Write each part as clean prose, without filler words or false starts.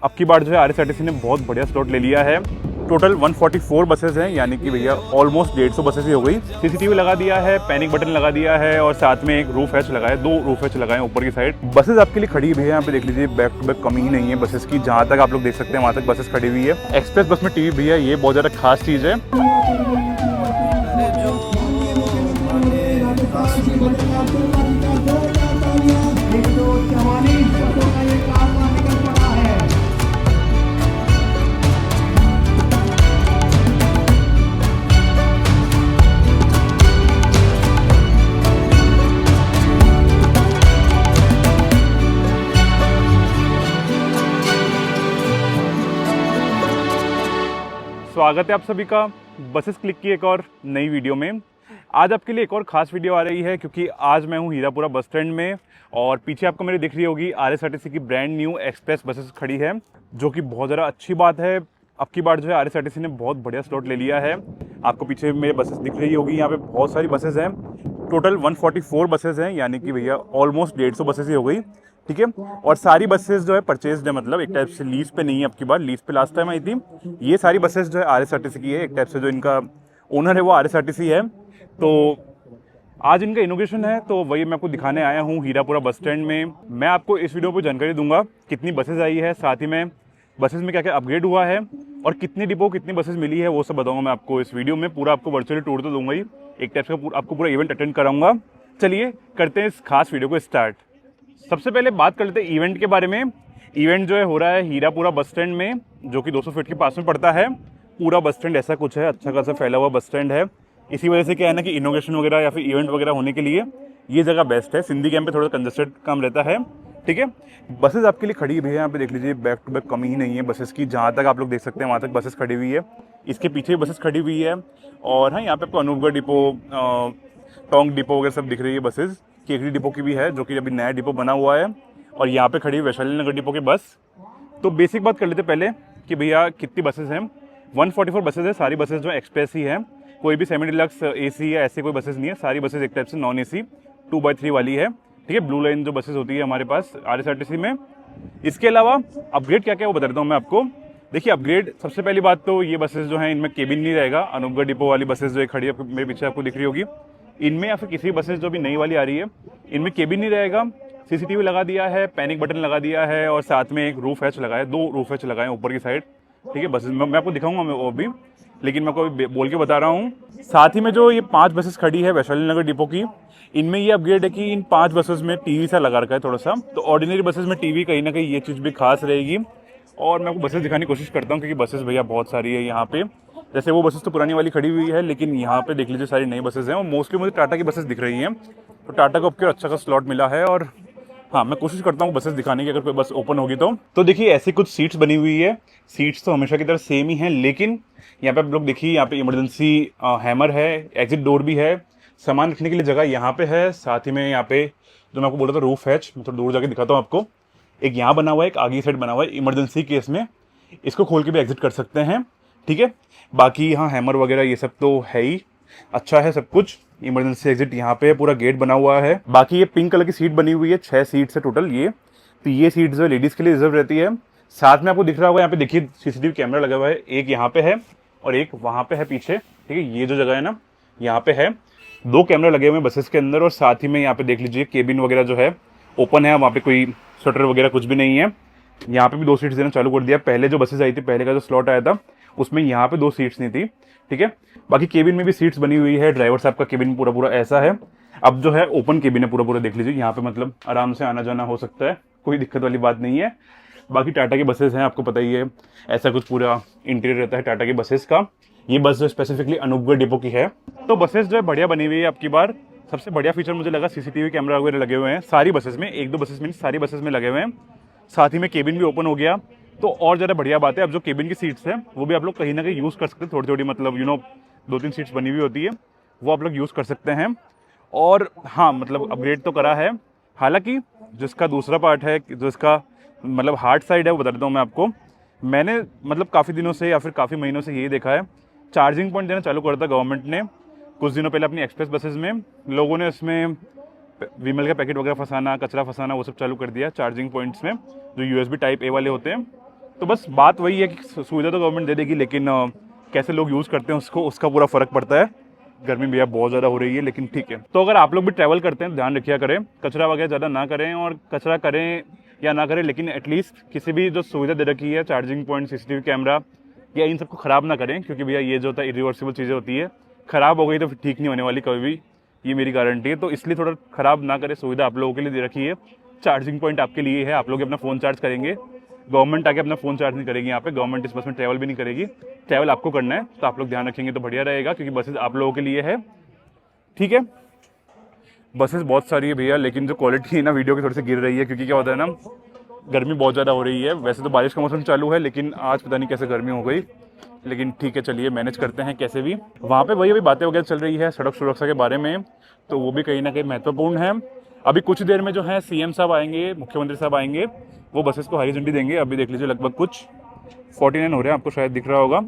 अब की बार जो है आरएसआरटीसी ने बहुत बढ़िया स्लॉट ले लिया है। टोटल 144 बसेस हैं, यानी कि भैया ऑलमोस्ट 150 बसेस ही हो गई। सीसीटीवी लगा दिया है, पैनिक बटन लगा दिया है और साथ में एक रूफ हैच लगाया है, 2 रूफ हैच लगाए ऊपर की साइड। बसेस आपके लिए खड़ी हुई है, यहाँ पे देख लीजिए, बैक टू बैक कमी ही नहीं है बसेस की। जहाँ तक आप लोग देख सकते हैं वहाँ तक बसेस खड़ी हुई है। एक्सप्रेस बस में टीवी भैया, ये बहुत ज़्यादा खास चीज़ है। स्वागत है आप सभी का बसेस क्लिक की एक और नई वीडियो में। आज आपके लिए एक और ख़ास वीडियो आ रही है क्योंकि आज मैं हूँ हीरापुरा बस स्टैंड में और पीछे आपको मेरी दिख रही होगी आरएसआरटीसी की ब्रांड न्यू एक्सप्रेस बसेस खड़ी है, जो कि बहुत ज़्यादा अच्छी बात है। अब की बार जो है आरएसआरटीसी ने बहुत बढ़िया स्लॉट ले लिया है। आपको पीछे मेरे बसेस दिख रही होगी, यहाँ पे बहुत सारी बसेस हैं। टोटल 144 बसेस हैं, यानी कि भैया ऑलमोस्ट 150 बसेस ही हो गई, ठीक है। और सारी बसेस जो है परचेज्ड है, मतलब एक टाइप से लीज पे नहीं है। अब की बार लीज पे लास्ट टाइम आई थी। ये सारी बसेस जो है आरएसआरटीसी की है, एक टाइप से जो इनका ओनर है वो आरएसआरटीसी है। तो आज इनका इनोग्रेशन है, तो वही मैं आपको दिखाने आया हूँ हीरापुरा बस स्टैंड में। मैं आपको इस वीडियो पर जानकारी दूंगा कितनी बसेस आई है, साथ ही में बसेस में क्या क्या अपग्रेड हुआ है और कितनी डिपो कितनी बसेस मिली है, वो सब बताऊंगा मैं आपको इस वीडियो में। पूरा आपको वर्चुअली टूर तो दूंगा ही, एक टाइप का आपको पूरा इवेंट अटेंड कराऊंगा। चलिए करते हैं इस खास वीडियो को स्टार्ट। सबसे पहले बात कर लेते हैं इवेंट के बारे में। इवेंट जो है हो रहा है हीरापुरा बस स्टैंड में, जो कि 200 फीट के पास में पड़ता है। पूरा बस स्टैंड ऐसा कुछ है, अच्छा खासा फैला हुआ बस स्टैंड है। इसी वजह से क्या है ना कि इनोग्रेशन वगैरह या फिर इवेंट वगैरह होने के लिए ये जगह बेस्ट है। सिंधी कैंप पे थोड़ा कंजस्टेड काम रहता है, ठीक है। बसेस आपके लिए खड़ी हुई है, यहाँ पे देख लीजिए, बैक टू बैक कमी ही नहीं है बसेस की। जहाँ तक आप लोग देख सकते हैं वहाँ तक बसेस खड़ी हुई है। इसके पीछे भी बसेस खड़ी हुई है और हाँ, यहाँ पे आपको अनूपगढ़ डिपो, टोंक डिपो वगैरह सब दिख रही है। बसेस केकरी डिपो की भी है, जो कि अभी नया डिपो बना हुआ है। और यहाँ पे खड़ी है वैशाली नगर डिपो की बस। तो बेसिक बात कर लेते पहले कि भैया कितनी बसेस हैं। 144 बसेस है, सारी बसेस जो एक्सप्रेस ही हैं। कोई भी सेमी डिलक्स एसी या ऐसे कोई बसेस नहीं है। सारी बसेस एक टाइप से नॉन एसी 2x3 वाली है, ठीक है। ब्लू लाइन जो बसेस होती है हमारे पास आरएसआरटीसी में। इसके अलावा अपग्रेड क्या क्या वो बता देता हूँ मैं आपको। देखिए अपग्रेड, सबसे पहली बात तो ये बसेस जो हैं इनमें केबिन नहीं रहेगा। अनूपगढ़ डिपो वाली बसेस जो खड़ी है मेरे पीछे आपको दिख रही होगी, इनमें या फिर किसी बसेस जो भी नई वाली आ रही है इनमें केबिन नहीं रहेगा। सीसीटीवी लगा दिया है, पैनिक बटन लगा दिया है और साथ में एक रूफ हैच लगाया है, 2 रूफ हैच लगाए ऊपर की साइड, ठीक है। बसेस मैं आपको दिखाऊंगा मैं वो भी, लेकिन मैं आपको बोल के बता रहा हूँ। साथ ही में जो ये 5 बसेस खड़ी है वैशाली नगर डिपो की, इनमें ये अपग्रेड है कि इन 5 बसेस में टीवी सा लगा रखा है थोड़ा सा। तो ऑर्डिनरी बसेस में टीवी कहीं ना कहीं ये चीज़ भी खास रहेगी। और मैं आपको बसेस दिखाने की कोशिश करता हूँ क्योंकि बसेस भैया बहुत सारी है यहाँ पे। जैसे वो बसेस तो पुरानी वाली खड़ी हुई है, लेकिन यहाँ पे देख लीजिए सारी नई बसेस हैं और मोस्टली मुझे टाटा की बसेस दिख रही हैं। तो टाटा को अब क्या अच्छा सा स्लॉट मिला है। और हाँ, मैं कोशिश करता हूँ बसेस दिखाने की, अगर कोई बस ओपन होगी तो देखिए ऐसी कुछ सीट्स बनी हुई है। सीट्स तो हमेशा की तरह सेम ही हैं, लेकिन यहाँ पे आप लोग देखिए, यहाँ पे इमरजेंसी हैमर है, एग्जिट डोर भी है, सामान रखने के लिए जगह यहाँ पे है। साथ ही में यहाँ पे जो मैं आपको बोल रहा था रूफ हैच, मैं थोड़ा दूर जाके दिखाता हूँ आपको। एक यहाँ बना हुआ है, एक आगे साइड बना हुआ है, इमरजेंसी केस में इसको खोल के भी एग्जिट कर सकते हैं, ठीक है। बाकी यहाँ हैमर वगैरह ये सब तो है ही, अच्छा है सब कुछ। इमरजेंसी एग्जिट यहाँ पे पूरा गेट बना हुआ है। बाकी ये पिंक कलर की सीट बनी हुई है, 6 सीट्स है टोटल ये। तो ये सीट जो लेडीज़ के लिए रिजर्व रहती है। साथ में आपको दिख रहा होगा यहाँ पे देखिए सीसीटीवी कैमरा लगा हुआ है, एक यहाँ पे है और एक वहाँ पे है पीछे, ठीक है। ये जो जगह है ना यहाँ पे है, 2 कैमरा लगे हुए हैं बसेस के अंदर। और साथ ही में यहाँ पे देख लीजिए केबिन वगैरह जो है ओपन है, वहाँ पे कोई शटर वगैरह कुछ भी नहीं है। यहाँ पे भी 2 सीट्स देना चालू कर दिया। पहले जो बसेस आई थी, पहले का जो स्लॉट आया था उसमें यहाँ पे 2 सीट्स नहीं थी, ठीक है। बाकी केबिन में भी सीट्स बनी हुई है। ड्राइवर साहब का केबिन पूरा ऐसा है। अब जो है ओपन केबिन है पूरा देख लीजिए। यहाँ पे मतलब आराम से आना जाना हो सकता है, कोई दिक्कत वाली बात नहीं है। बाकी टाटा की बसेस हैं, आपको पता ही है, ऐसा कुछ पूरा इंटीरियर रहता है टाटा की बसेस का। ये बस जो स्पेसिफिकली अनूपगढ़ डिपो की है। तो बसेस जो है बढ़िया बनी हुई है। अब की बार सबसे बढ़िया फीचर मुझे लगा सीसीटीवी कैमरा वगैरह लगे हुए हैं सारी बसेस में, 1-2 बसेस में, सारी बसेस में लगे हुए हैं। साथ ही में केबिन भी ओपन हो गया, तो और ज़्यादा बढ़िया बात है। अब जो केबिन की सीट्स हैं वो भी आप लोग कहीं ना कहीं यूज़ कर सकते हैं, थोड़ी थोड़ी, मतलब 2-3 सीट्स बनी हुई होती है, वो आप लोग यूज़ कर सकते हैं। और हाँ, मतलब अपग्रेड तो करा है। हालांकि जिसका दूसरा पार्ट है, जो इसका मतलब हार्ड साइड है, वो बता देता हूँ मैं आपको। मैंने मतलब काफ़ी दिनों से या फिर काफ़ी महीनों से यही देखा है, चार्जिंग पॉइंट देना चालू कर दिया गवर्नमेंट ने कुछ दिनों पहले अपनी एक्सप्रेस बसेस में। लोगों ने उसमें विमल का पैकेट वगैरह फंसाना, कचरा फंसाना, वो सब चालू कर दिया चार्जिंग पॉइंट्स में, जो USB टाइप A वाले होते हैं। तो बस बात वही है कि सुविधा तो गवर्नमेंट दे देगी, लेकिन कैसे लोग यूज़ करते हैं उसको, उसका पूरा फ़र्क पड़ता है। गर्मी भैया बहुत ज़्यादा हो रही है, लेकिन ठीक है। तो अगर आप लोग भी ट्रैवल करते हैं ध्यान रखिया करें, कचरा वगैरह ज़्यादा ना करें, और कचरा करें या ना करें लेकिन एटलीस्ट किसी भी जो सुविधा दे रखी है, चार्जिंग पॉइंट, CCTV कैमरा, या इन सबको ख़राब ना करें, क्योंकि भैया ये जो होता है इरिवर्सिबल चीज़ें होती है, ख़राब हो गई तो फिर ठीक नहीं होने वाली कभी भी, ये मेरी गारंटी है। तो इसलिए थोड़ा ख़राब ना करें, सुविधा आप लोगों के लिए दे रखी है, चार्जिंग पॉइंट आपके लिए है, आप लोग अपना फ़ोन चार्ज करेंगे, गवर्नमेंट आके अपना फ़ोन चार्ज नहीं करेगी यहाँ पे, गवर्नमेंट इस बस में ट्रैवल भी नहीं करेगी, ट्रैवल आपको करना है, तो आप लोग ध्यान रखेंगे तो बढ़िया रहेगा, क्योंकि बसेज आप लोगों के लिए है, ठीक है। बसेस बहुत सारी है भैया, लेकिन जो क्वालिटी है ना वीडियो की थोड़ी सी गिर रही है, क्योंकि क्या होता है ना, गर्मी बहुत ज़्यादा हो रही है। वैसे तो बारिश का मौसम चालू है, लेकिन आज पता नहीं कैसे गर्मी हो गई, लेकिन ठीक है, चलिए मैनेज करते हैं कैसे भी। वहाँ पे वही अभी बातें वगैरह चल रही है सड़क सुरक्षा के बारे में, तो वो भी कहीं ना कहीं महत्वपूर्ण है। अभी कुछ देर में जो है CM साहब आएंगे, मुख्यमंत्री साहब आएंगे, वो बसेस को हरी झंडी देंगे। अभी देख लीजिए लगभग कुछ 49 हो रहे हैं, आपको शायद दिख रहा होगा।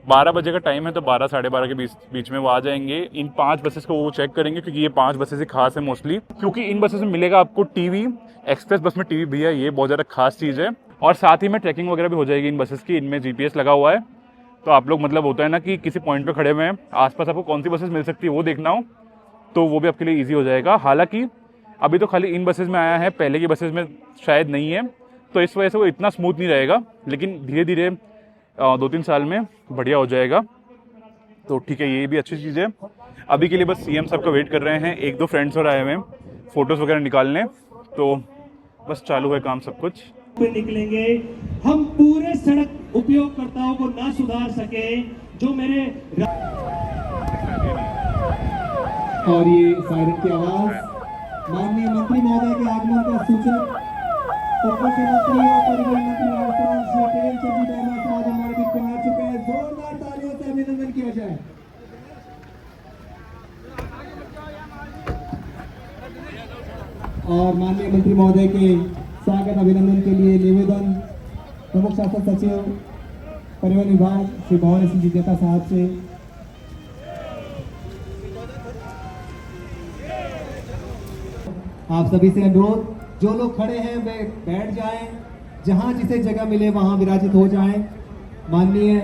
12 बजे का टाइम है, तो 12 साढ़े 12 के बीच में वो आ जाएंगे। इन 5 बसेस को वो चेक करेंगे, क्योंकि ये 5 बसेस ही खास है मोस्टली, क्योंकि इन बसेस में मिलेगा आपको टीवी, एक्सप्रेस बस में टीवी भैया, ये बहुत ज़्यादा खास चीज़ है। और साथ ही में ट्रैकिंग वगैरह भी हो जाएगी इन बसेस की, इनमें GPS लगा हुआ है, तो आप लोग मतलब होता है ना कि किसी पॉइंट पे खड़े हुए हैं, आसपास आपको कौन सी बसेस मिल सकती है वो देखना हो, तो वो भी आपके लिए ईजी हो जाएगा। हालाँकि अभी तो खाली इन बसेस में आया है, पहले की बसेस में शायद नहीं है, तो इस वजह से वो इतना स्मूथ नहीं रहेगा, लेकिन धीरे धीरे 2-3 साल में बढ़िया हो जाएगा, तो ठीक है, ये भी अच्छी चीज़ है। अभी के लिए बस CM साहब का वेट कर रहे हैं, 1-2 फ्रेंड्स और आए हुए हैं फ़ोटोज़ वगैरह निकालने, तो बस चालू है काम सब कुछ। निकलेंगे, हम पूरे सड़क उपयोगकर्ताओं को ना सुधार सके, जो मेरे और ये सायरन की आवाज माननीय मंत्री महोदय के आगमन का सूचक उपमुख्यमंत्री और परिवहन मंत्री राजस्थान श्री प्रेमचंद जी दैमा साहब हमारे बीच में आ चुके हैं। जोरदार तालियों से अभिनंदन किया जाए। और माननीय मंत्री महोदय के स्वागत अभिनंदन के लिए निवेदन प्रमुख शासन सचिव परिवहन विभाग श्री भवन सिंह जी जेता साहब से। आप सभी से अनुरोध, जो लोग खड़े हैं वे बैठ जाएं, जहां जिसे जगह मिले वहां विराजित हो जाएं। माननीय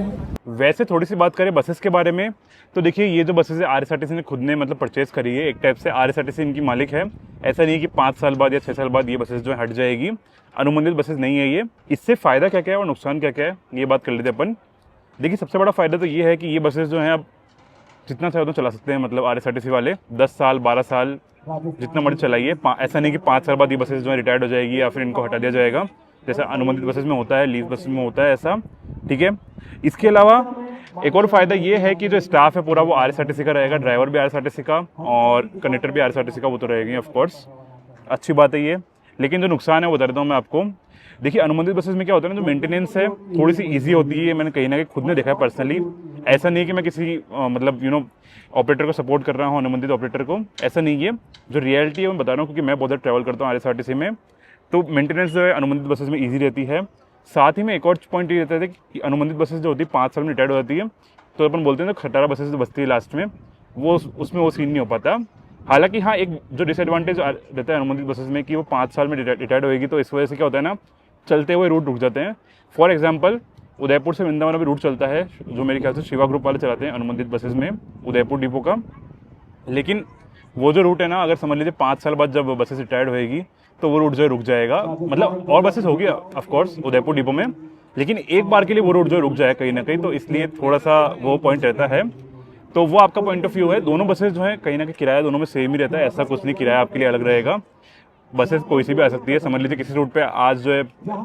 वैसे थोड़ी सी बात करें बसेस के बारे में, तो देखिए ये जो बसेस है RSRTC ने खुद ने मतलब परचेज़ करी है, एक टाइप से RSRTC इनकी मालिक है। ऐसा नहीं कि 5 साल बाद या 6 साल बाद ये बसेस जो है हट जाएगी, अनुबंधित बसेस नहीं है ये। इससे फ़ायदा क्या क्या है और नुकसान क्या क्या है, ये बात कर लेते हैं अपन। देखिए सबसे बड़ा फ़ायदा तो ये है कि ये बसेस जो हैं अब जितना चाहे उतना चला सकते हैं, मतलब RSRTC वाले 10 साल 12 साल जितना मर्जी चलाइए। ऐसा नहीं कि 5 साल बाद ये बसेस जो है रिटायर्ड हो जाएगी या फिर इनको हटा दिया जाएगा, जैसा अनुबंधित बसेस में होता है, लीज बसेस में होता है ऐसा, ठीक है। इसके अलावा एक और फ़ायदा ये है कि जो स्टाफ है पूरा वो RSRTC का रहेगा, ड्राइवर भी RSRTC का और कंडक्टर भी RSRTC का, वो तो रहेगी ऑफ कोर्स, अच्छी बात है ये। लेकिन जो नुकसान है वो बता देता हूँ मैं आपको। देखिए अनुबंधित बसेस में क्या होता है ना, जो मेंटेनेंस है थोड़ी सी ईजी होती है, मैंने कहीं ना कहीं खुद ने देखा है पर्सनली। ऐसा नहीं कि मैं किसी मतलब ऑपरेटर को सपोर्ट कर रहा हूँ, अनुबंधित ऑपरेटर को, ऐसा नहीं है। जो रियलिटी है मैं बता रहा हूँ, क्योंकि मैं बहुत ज़्यादा ट्रैवल करता हूँ RSRTC में, तो मेंटेनेंस जो है अनुबंधित बसेस में ईजी रहती है। साथ ही में एक और पॉइंट ये रहता है कि अनुबंधित बसेस जो होती है 5 साल में रिटायर्ड हो जाती है, तो अपन बोलते हैं ना खटारा बसेस जो बचती है लास्ट में, वो उसमें वो सीन नहीं हो पाता। हालांकि हाँ, एक जो डिसएडवांटेज रहता है अनुबंधित बसेस में कि वो 5 साल में रिटायर्ड होएगी, तो इस वजह से क्या होता है ना, चलते हुए रूट रुक जाते हैं। फॉर एग्जाम्पल उदयपुर से वृंदावन अभी रूट चलता है, जो मेरे ख्याल से शिवा ग्रुप वाले चलाते हैं अनुबंधित बसेस में, उदयपुर डिपो का। लेकिन वो जो रूट है ना, अगर समझ लीजिए 5 साल बाद जब बसेस रिटायर्ड होएगी तो वो रूट जो है रुक जाएगा, मतलब और बसेस होगी ऑफकोर्स उदयपुर डिपो में, लेकिन एक बार के लिए वो रूट जो रुक जाए कहीं ना कहीं, तो इसलिए थोड़ा सा वो पॉइंट रहता है। तो वो आपका पॉइंट ऑफ व्यू है। दोनों बसेस जो है कहीं ना कहीं किराया दोनों में सेम ही रहता है, ऐसा कुछ नहीं किराया आपके लिए अलग रहेगा। बसेस कोई सी भी आ सकती है, समझ लीजिए किसी रूट पे आज जो है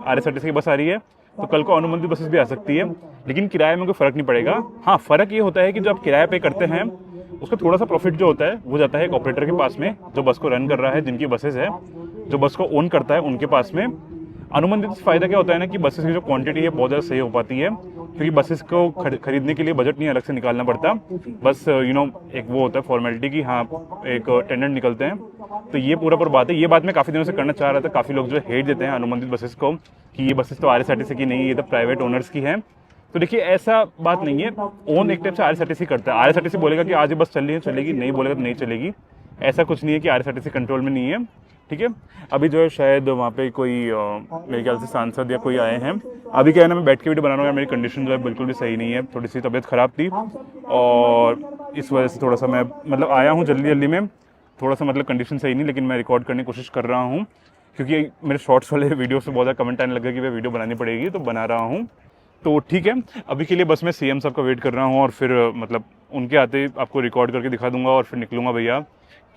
RSRTC की बस आ रही है, तो कल को अनुबंधित बसेस भी आ सकती है, लेकिन किराए में कोई फ़र्क नहीं पड़ेगा। हाँ, फ़र्क ये होता है कि जो आप किराया पे करते हैं उसका थोड़ा सा प्रॉफिट जो होता है वो जाता है एक ऑपरेटर के पास में, जो बस को रन कर रहा है, जिनकी बसेस है, जो बस को ओन करता है उनके पास में। अनुबंधित फ़ायदा क्या होता है ना कि बसेस की जो क्वांटिटी है बहुत ज़्यादा सही हो पाती है, क्योंकि बसेस को खरीदने के लिए बजट नहीं अलग से निकालना पड़ता। बस एक वो होता है फॉर्मेलिटी की, हाँ एक टेंडर निकलते हैं, तो ये पूरा बात है। ये बात मैं काफ़ी दिनों से करना चाह रहा था। काफ़ी लोग जो हेट देते हैं अनुबंधित बसेस को कि ये बसेस तो RSRTC की नहीं, ये तो प्राइवेट ओनर्स की हैं। तो देखिए ऐसा बात नहीं है, ओन एक टाइप से RSRTC करता है। RSRTC बोलेगा कि आज ये बस चल रही है चलेगी, नहीं बोलेगा तो नहीं चलेगी, ऐसा कुछ नहीं है कि RSRTC कंट्रोल में नहीं है। ठीक है। अभी जो है शायद वहाँ पे कोई मेरे ख्याल से सांसद या कोई आए हैं। अभी क्या है ना, मैं बैठ के वीडियो बना रहा हूँ यार, मेरी कंडीशन जो है बिल्कुल भी सही नहीं है, थोड़ी सी तबीयत ख़राब थी और इस वजह से थोड़ा सा मैं मतलब आया हूँ जल्दी जल्दी में, थोड़ा सा मतलब कंडीशन सही नहीं, लेकिन मैं रिकॉर्ड करने की कोशिश कर रहा हूँ क्योंकि मेरे शॉर्ट्स वाले वीडियो से बहुत ज़्यादा कमेंट आने लगा कि भाई वीडियो बनानी पड़ेगी, तो बना रहा हूँ। तो ठीक है, अभी के लिए बस मैं सीएम साहब का वेट कर रहा हूँ और फिर मतलब उनके आते ही आपको रिकॉर्ड करके दिखा दूंगा और फिर निकलूँगा भैया,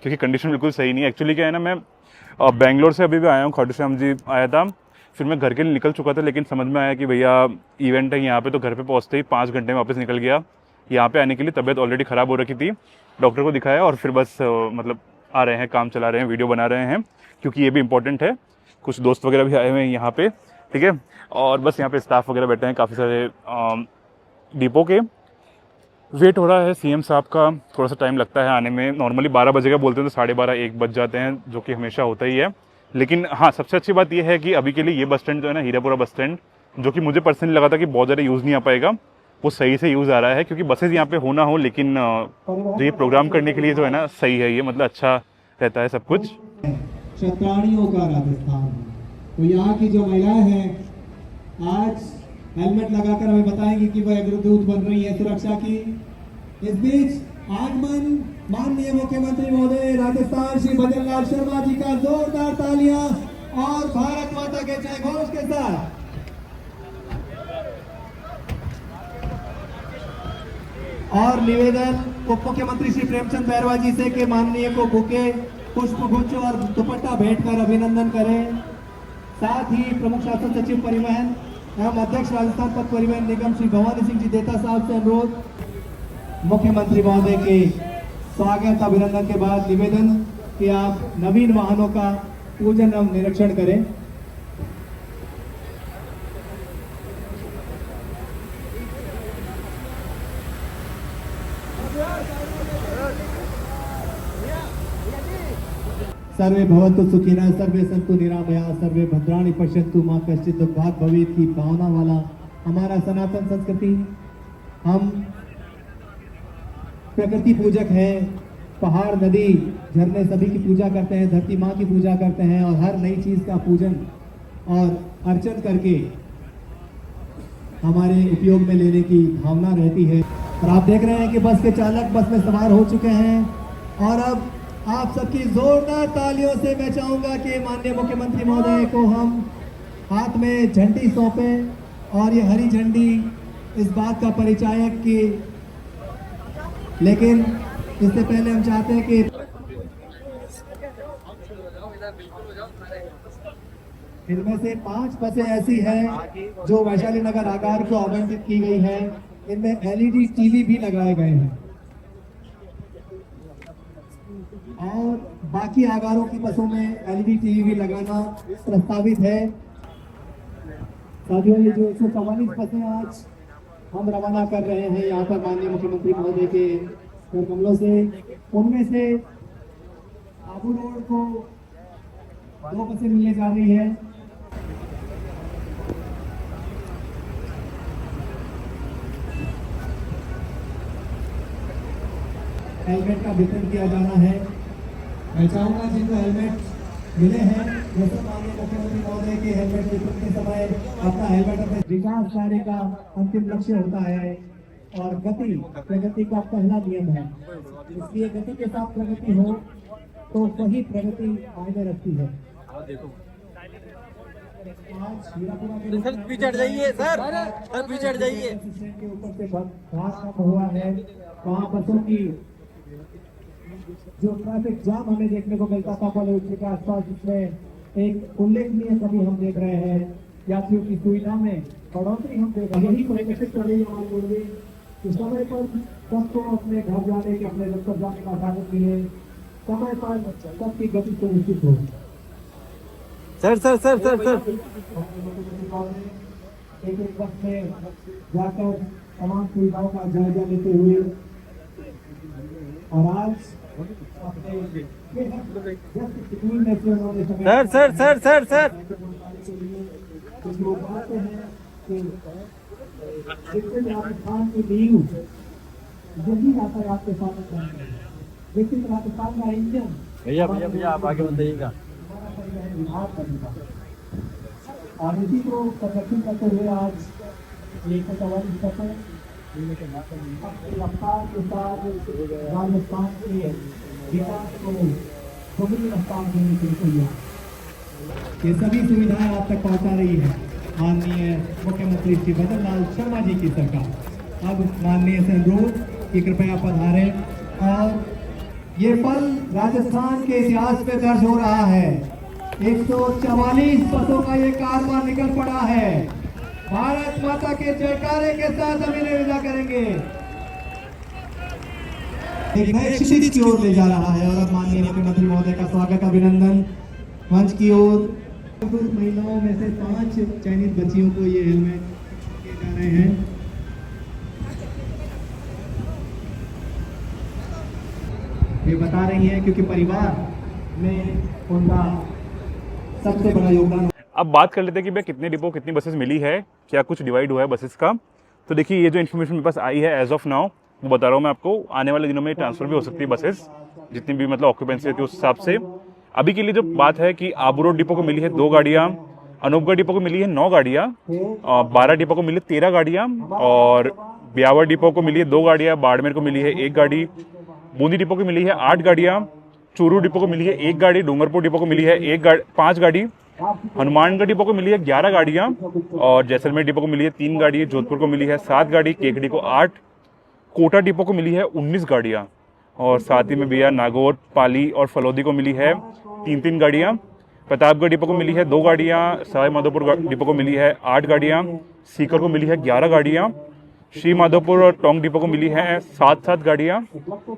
क्योंकि कंडीशन बिल्कुल सही नहीं है। एक्चुअली क्या है ना, मैं बेंगलोर से अभी भी आया हूँ, खाटू श्याम जी आया था, फिर मैं घर के लिए निकल चुका था, लेकिन समझ में आया कि भैया इवेंट है यहाँ पे, तो घर पे पहुँचते ही 5 घंटे में वापस निकल गया। यहाँ पे आने के लिए तबीयत ऑलरेडी ख़राब हो रखी थी, डॉक्टर को दिखाया और फिर बस मतलब आ रहे हैं, काम चला रहे हैं, वीडियो बना रहे हैं, क्योंकि ये भी इंपॉर्टेंट है। कुछ दोस्त वगैरह भी आए हुए हैं यहाँ पे, ठीक है। और बस यहाँ पे स्टाफ वगैरह बैठे हैं काफ़ी सारे डिपो के। वेट हो रहा है सीएम साहब का, थोड़ा सा टाइम लगता है आने में। नॉर्मली 12 बजेगा बोलते हैं तो 12:30-1 बज जाते हैं, जो कि हमेशा होता ही है। लेकिन हाँ, सबसे अच्छी बात यह है कि अभी के लिए ये बस स्टैंड जो है ना, हीरापुरा बस स्टैंड, जो कि मुझे पर्सनली लगा था कि बहुत ज़्यादा यूज़ नहीं आ पाएगा, वो सही से यूज़ आ रहा है, क्योंकि बसेज़ यहाँ पे हो ना हो, लेकिन जो ये प्रोग्राम करने के लिए जो है ना, सही है ये, मतलब अच्छा रहता है सब कुछ। शतरानियों का राजस्थान, तो यहाँ की जो महिलाएं हैं आज हेलमेट लगाकर हमें बताएंगी कि वह अग्रदूत बन रही है सुरक्षा की। इस बीच आगमन माननीय मुख्यमंत्री महोदय राजस्थान श्री भजनलाल शर्मा जी का जोरदार तालियां और भारत माता के जय घोष के साथ। और निवेदन उप मुख्यमंत्री श्री प्रेमचंद बैरवा जी से कि माननीय को बुके, पुष्पगुच्छ और दुपट्टा भेंट कर अभिनंदन करें। साथ ही प्रमुख शासन सचिव परिवहन एवं अध्यक्ष राजस्थान पथ परिवहन निगम श्री भवानी सिंह जी देता साहब से अनुरोध, मुख्यमंत्री महोदय के स्वागत अभिनंदन के बाद निवेदन कि आप नवीन वाहनों का पूजन एवं निरीक्षण करें। सर्वे भवन्तु सुखिनः, सर्वे सन्तु निरामयाः, सर्वे भद्राणि पश्यन्तु मां कश्चित् दुर्भाग् भवेत् की भावना वाला हमारा सनातन संस्कृति। हम प्रकृति पूजक हैं, पहाड़, नदी, झरने सभी की पूजा करते हैं, धरती माँ की पूजा करते हैं और हर नई चीज का पूजन और अर्चन करके हमारे उपयोग में लेने की भावना रहती है। और आप देख रहे हैं कि बस के चालक बस में सवार हो चुके हैं और अब आप सबकी जोरदार तालियों से मैं चाहूंगा कि माननीय मुख्यमंत्री महोदय को हम हाथ में झंडी सौंपें और ये हरी झंडी इस बात का परिचायक कि, लेकिन इससे पहले हम चाहते हैं कि इनमें से 5 बसें ऐसी हैं जो वैशाली नगर आगार को आवंटित की गई है। इनमें एलईडी टीवी भी लगाए गए हैं और बाकी आगारों की बसों में एलईडी टीवी भी लगाना प्रस्तावित है। साथियों, ये जो 144 बसें आज हम रवाना कर रहे हैं यहाँ पर माननीय मुख्यमंत्री महोदय के कर कमलों से, उनमें से आबू रोड को 2 बसें मिलने जा रही है। हेलमेट का वितरण किया जाना है। मैं चाहूंगा जिनको हेलमेट मिले हैं, जैसे माननीय मुख्यमंत्री महोदय के हेलमेट वितरण के समय अपना हेलमेट अपने विकास कार्य का अंतिम लक्ष्य होता है और गति प्रगति का पहला नियम है, इसलिए गति के साथ प्रगति हो तो वही प्रगति मायने रखती है। सर पीछे हट जाइए, सर पीछे हट जाइए। के ऊपर से घास कम हुआ है, वहाँ बसों की जो ट्रैफिक जाम हमें देखने को मिलता था पहले के आसपास, जिसमें एक उल्लेखनीय कमी हम देख रहे हैं। यात्रियों की सुविधा में बढ़ोतरी हम देख रहे हैं। यही परिलक्षित कर रही है हमारी रेलवे कि समय पर सबको अपने घर जाने के, अपने दफ्तर जाने का साधन मिले, समय पर सबकी गति सुनिश्चित हो। Sir sir sir sir sir एक एक बस में जाकर तमाम सुविधाओं का जायजा लेते हुए और आज sir sir sir sir sir Rajasthan की नींव यही यातायात के साथ, लेकिन राजस्थान का इंजन भैया भैया भैया आप आगे मत जाइएगा। हमारा विभाग बनेगा। और इसी को संरक्षण करते हुए आज ये कटवारी सफर अपनी रफ्तार के साथ राजस्थान के विकास को दोगुनी रफ्तार देने के लिए तैयार। ये सभी सुविधाएं आप तक पहुंचा रही है माननीय मुख्यमंत्री श्री भजन लाल शर्मा जी की सरकार। अब माननीय से अनुरोध कि कृपया पधारें। और ये पल राजस्थान के इतिहास में दर्ज हो रहा है। 144 बसों का ये कारवां निकल पड़ा है। भारत माता के जयकारे के साथ हम इन्हें विदा करेंगे। एक नए क्षितिज की ओर ले जा रहा है। और अब माननीय मुख्यमंत्री महोदय का स्वागत अभिनंदन मंच की ओर। महिलाओं में से 5 चयनित बच्चियों को ये हेलमेट दिए जा रहे हैं। ये बता रही हैं क्योंकि परिवार में उनका सबसे बड़ा योगदान। अब बात कर लेते हैं कि भैया कितने डिपो कितनी बसेस मिली है, क्या कुछ डिवाइड हुआ है बसेस का। तो देखिए ये जो इन्फॉर्मेशन मेरे पास आई है एज ऑफ नाउ वो बता रहा हूँ मैं आपको। आने वाले दिनों में ट्रांसफर भी हो सकती है बसेस, जितनी भी मतलब ऑक्यूपेंसी रहती है उस हिसाब से। अभी के लिए जो बात है कि आबू रोड डिपो को मिली है 2 गाड़ियाँ, अनूपगढ़ डिपो को मिली है 9 गाड़ियाँ, 12 डिपो को मिली 13 गाड़ियाँ, और ब्यावर डिपो को मिली है 2 गाड़ियाँ, बाड़मेर को मिली है 1 गाड़ी, बूंदी डिपो को मिली है 8 गाड़ियाँ, चूरू डिपो को मिली है 1 गाड़ी, डूंगरपुर डिपो को मिली है 5 गाड़ी, हनुमानगढ़ डिपो को मिली है 11 गाड़ियाँ, और जैसलमेर डिपो को मिली है 3 गाड़ी, जोधपुर को मिली है 7 गाड़ी, केकड़ी को 8, कोटा डिपो को मिली है 19 गाड़ियाँ, और साथ ही में भैया नागौर, पाली और फलोदी को मिली है 3-3 गाड़ियाँ, प्रतापगढ़ डिपो को मिली है 2 गाड़ियाँ, सवाई माधोपुर डिपो को मिली है 8 गाड़ियाँ, सीकर को मिली है 11 गाड़ियाँ, श्री माधोपुर और टोंक डिपो को मिली है 7 गाड़ियाँ,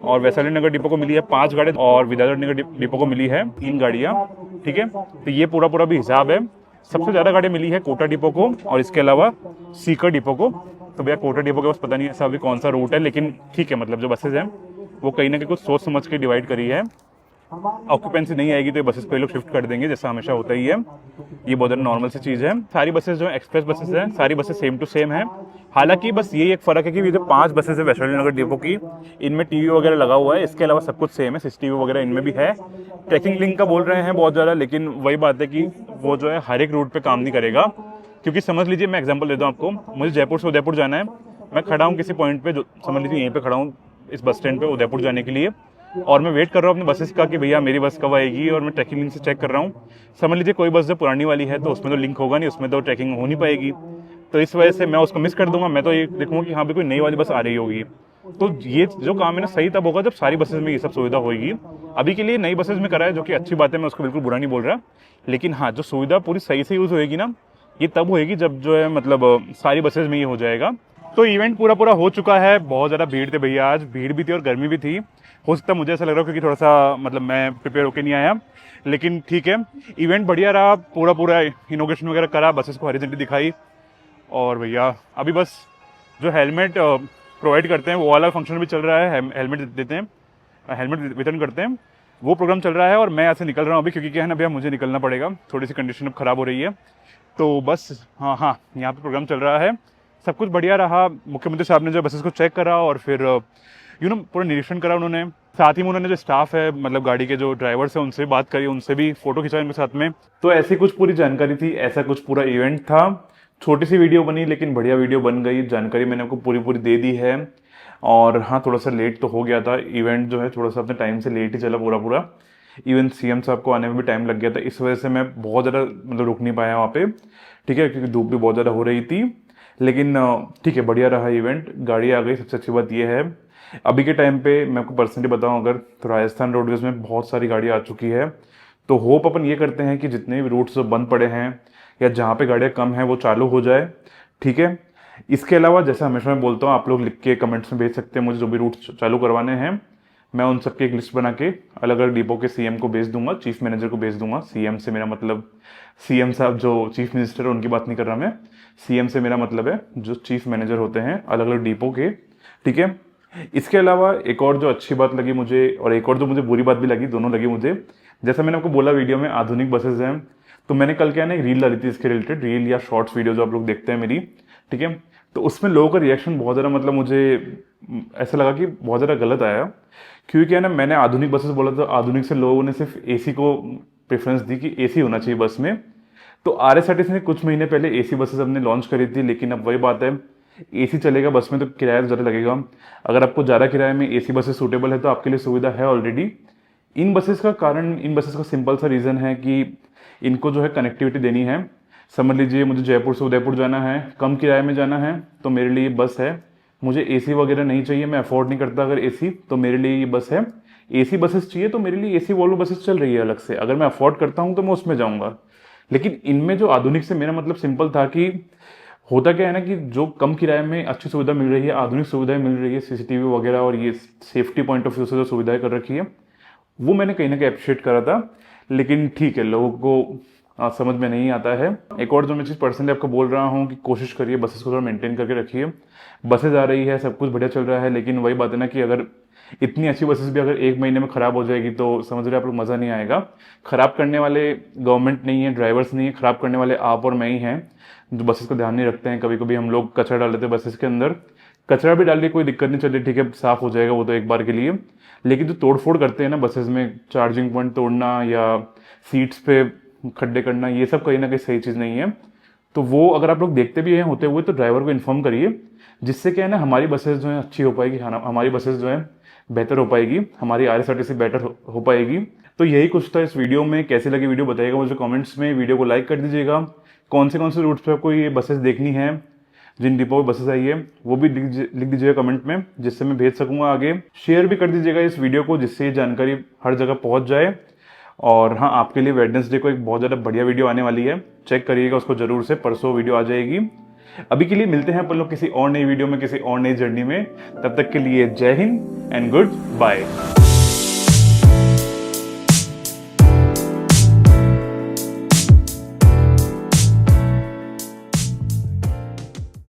और वैशाली नगर डिपो को मिली है 5 गाड़ियाँ, और विद्याधर नगर डिपो को मिली है 3 गाड़ियाँ। ठीक है, तो ये पूरा भी हिसाब है। सबसे ज़्यादा गाड़ियाँ मिली है कोटा डिपो को, और इसके अलावा सीकर डिपो को। तो भैया कोटा डिपो के पास पता नहीं ऐसा अभी कौन सा रूट है, लेकिन ठीक है, मतलब जो बसेज हैं वो कहीं ना कहीं कुछ सोच समझ के डिवाइड करी है। ऑक्यूपेंसी नहीं आएगी तो ये बसेस पे लोग शिफ्ट कर देंगे, जैसा हमेशा होता ही है। ये बहुत नॉर्मल सी चीज़ है। सारी बसेस जो है एक्सप्रेस बसेस हैं, सारी बसेस सेम टू सेम है। हालांकि बस यही एक फ़र्क है कि ये जो 5 बसेस है वैशाली नगर डिपो की, इनमें टीवी वगैरह लगा हुआ है, इसके अलावा सब कुछ सेम है। सीसीटीवी वगैरह इनमें भी है। ट्रैकिंग लिंक का बोल रहे हैं बहुत ज़्यादा, लेकिन वही बात है कि वो जो है हर एक रूट पर काम नहीं करेगा। क्योंकि समझ लीजिए, मैं एग्जाम्पल देता हूँ आपको, मुझे जयपुर से उदयपुर जाना है, मैं खड़ा हूँ किसी पॉइंट पे, जो समझ लीजिए यहीं पे खड़ा हूँ इस बस स्टैंड पे उदयपुर जाने के लिए, और मैं वेट कर रहा हूँ अपने बसेस का कि भैया मेरी बस कब आएगी, और मैं ट्रैकिंग लिंक से चेक कर रहा हूँ। समझ लीजिए कोई बस जो पुरानी वाली है तो उसमें तो लिंक होगा नहीं, उसमें तो ट्रैकिंग हो नहीं पाएगी, तो इस वजह से मैं उसको मिस कर दूंगा। मैं तो ये देखूंगा कि हाँ भी कोई नई वाली बस आ रही होगी। तो ये जो काम है ना सही तब होगा जब सारी बसेस में ये सब सुविधा होगी। अभी के लिए नई बसेस में करा है, जो कि अच्छी बात है, मैं उसको बिल्कुल बुरा नहीं बोल रहा, लेकिन हाँ जो सुविधा पूरी सही से यूज़ होएगी ना, ये तब होएगी जब जो है मतलब सारी बसेस में ये हो जाएगा। तो इवेंट पूरा हो चुका है। बहुत ज़्यादा भीड़ थी भैया, आज भीड़ भी थी और गर्मी भी थी। हो सकता है मुझे ऐसा लग रहा है क्योंकि थोड़ा सा मतलब मैं प्रिपेयर होकर नहीं आया, लेकिन ठीक है, इवेंट बढ़िया रहा। पूरा इनोग्रेशन वगैरह करा, बसेस को हरी झंडी दिखाई, और भैया अभी बस जो हेलमेट प्रोवाइड करते हैं वो वाला फंक्शन भी चल रहा है। हेलमेट देते हैं, हेलमेट वितरण करते हैं, वो प्रोग्राम चल रहा है। और मैं यहाँ से निकल रहा हूँ अभी, क्योंकि क्या है ना भैया मुझे निकलना पड़ेगा, थोड़ी सी कंडीशन अब ख़राब हो रही है। तो बस हाँ यहाँ पे प्रोग्राम चल रहा है, सब कुछ बढ़िया रहा। मुख्यमंत्री साहब ने जो बसेस को चेक करा और फिर पूरा निरीक्षण करा उन्होंने। साथ ही में उन्होंने जो स्टाफ है, मतलब गाड़ी के जो ड्राइवर्स हैं, उनसे बात करी, उनसे भी फोटो खिंचाई उनके साथ में। तो ऐसी कुछ पूरी जानकारी थी, ऐसा कुछ पूरा इवेंट था। छोटी सी वीडियो बनी लेकिन बढ़िया वीडियो बन गई। जानकारी मैंने आपको पूरी दे दी है। और हाँ, थोड़ा सा लेट तो हो गया था, इवेंट जो है थोड़ा सा अपने टाइम से लेट ही चला पूरा। इवन सीएम साहब को आने में भी टाइम लग गया था, इस वजह से मैं बहुत ज़्यादा मतलब रुक नहीं पाया वहाँ पे, ठीक है, क्योंकि धूप भी बहुत ज़्यादा हो रही थी। लेकिन ठीक है, बढ़िया रहा इवेंट, गाड़ी आ गई। सबसे अच्छी बात यह है अभी के टाइम पे मैं आपको पर्सनली बताऊं, अगर तो राजस्थान रोडवेज में बहुत सारी गाड़ी आ चुकी है। तो होप अपन ये करते हैं कि जितने भी रूट्स बंद पड़े हैं या जहाँ पे गाड़ियाँ कम हैं वो चालू हो जाए, ठीक है। इसके अलावा जैसा हमेशा मैं बोलता हूँ, आप लोग लिख के कमेंट्स में भेज सकते हैं मुझे जो भी रूट चालू करवाने हैं। मैं उन सबकी एक लिस्ट बना के अलग अलग डिपो के सीएम को भेज दूंगा, चीफ मैनेजर को भेज दूंगा। सीएम से मेरा मतलब सीएम साहब जो चीफ मिनिस्टर है उनकी बात नहीं कर रहा मैं, सीएम से मेरा मतलब है जो चीफ मैनेजर होते हैं अलग अलग डिपो के, ठीक है। इसके अलावा एक और जो अच्छी बात लगी मुझे और एक और जो मुझे बुरी बात भी लगी, दोनों लगी मुझे। जैसा मैंने आपको बोला वीडियो में आधुनिक बसेज हैं, तो मैंने कल क्या ना एक रील डाली थी इसके रिलेटेड, रील या शॉर्ट्स वीडियो जो आप लोग देखते हैं मेरी, ठीक है। तो उसमें लोगों का रिएक्शन बहुत ज़्यादा मतलब मुझे ऐसा लगा कि बहुत ज़्यादा गलत आया, क्योंकि क्या ना मैंने आधुनिक बसेस बोला था, आधुनिक से लोगों ने सिर्फ एसी को प्रेफरेंस दी कि एसी होना चाहिए बस में। तो आरएसआरटीसी ने कुछ महीने पहले एसी बसेस हमने लॉन्च करी थी, लेकिन अब वही बात है, एसी चलेगा बस में तो किराया ज़्यादा लगेगा। अगर आपको ज़्यादा किराए में एसी बसेस सूटेबल है तो आपके लिए सुविधा है ऑलरेडी। इन बसेस का सिंपल सा रीज़न है कि इनको जो है कनेक्टिविटी देनी है। समझ लीजिए मुझे जयपुर से उदयपुर जाना है, कम किराए में जाना है, तो मेरे लिए बस है। मुझे एसी वगैरह नहीं चाहिए, मैं अफोर्ड नहीं करता अगर एसी, तो मेरे लिए ये बस है। एसी बसेस चाहिए तो मेरे लिए एसी वॉल्वो बसेस चल रही है अलग से, अगर मैं अफोर्ड करता हूँ तो मैं उसमें जाऊँगा। लेकिन इनमें जो आधुनिक से मेरा मतलब सिंपल था कि होता क्या है ना कि जो कम किराए में अच्छी सुविधा मिल रही है, आधुनिक सुविधाएं मिल रही है, सीसीटीवी वगैरह और ये सेफ्टी पॉइंट ऑफ व्यू से जो सुविधाएं कर रखी है, वो मैंने कहीं ना कहीं अप्रिशिएट करा था। लेकिन ठीक है, लोगों को समझ में नहीं आता है। एक और जो मैं चीज़ पर्सनली आपको बोल रहा हूँ कि कोशिश करिए बसेस को थोड़ा मेंटेन करके रखिए। बसेज आ रही है, सब कुछ बढ़िया चल रहा है, लेकिन वही बात है ना कि अगर इतनी अच्छी बसेस भी अगर एक महीने में ख़राब हो जाएगी तो समझ रहे आप लोग, मज़ा नहीं आएगा। ख़राब करने वाले गवर्नमेंट नहीं है, ड्राइवर्स नहीं है, ख़राब करने वाले आप और मैं ही हैं जो बसेस का ध्यान नहीं रखते हैं। कभी कभी हम लोग कचरा डाल देते हैं बसेस के अंदर। कचरा भी डालिए, कोई दिक्कत नहीं, चलिए ठीक है, साफ़ हो जाएगा वो तो एक बार के लिए। लेकिन जो तोड़फोड़ करते हैं ना बसेस में, चार्जिंग पॉइंट तोड़ना या सीट्स पे खड्डे करना, ये सब कहीं ना कहीं सही चीज़ नहीं है। तो वो अगर आप लोग देखते भी हैं होते हुए तो ड्राइवर को इन्फॉर्म करिए, जिससे क्या है ना हमारी बसेस जो है अच्छी हो पाएगी, हमारी बसेस जो है बेहतर हो पाएगी, हमारी आरएसआरटीसी बेटर हो पाएगी। तो यही कुछ था इस वीडियो में। कैसी लगी वीडियो बताइएगा मुझे कमेंट्स में। वीडियो को लाइक कर दीजिएगा। कौन से रूट्स पे आपको ये बसेस देखनी है, जिन डिपो में बसेस आई है, वो भी लिख दीजिएगा कमेंट में, जिससे मैं भेज सकूंगा आगे। शेयर भी कर दीजिएगा इस वीडियो को, जिससे ये जानकारी हर जगह पहुंच जाए। और हाँ, आपके लिए वेडनेसडे को एक बहुत ज़्यादा बढ़िया वीडियो आने वाली है, चेक करिएगा उसको जरूर से। परसों वीडियो आ जाएगी। अभी के लिए मिलते हैं अपन लोग किसी और नई वीडियो में, किसी और नई जर्नी में। तब तक के लिए जय हिंद एंड गुड बाय।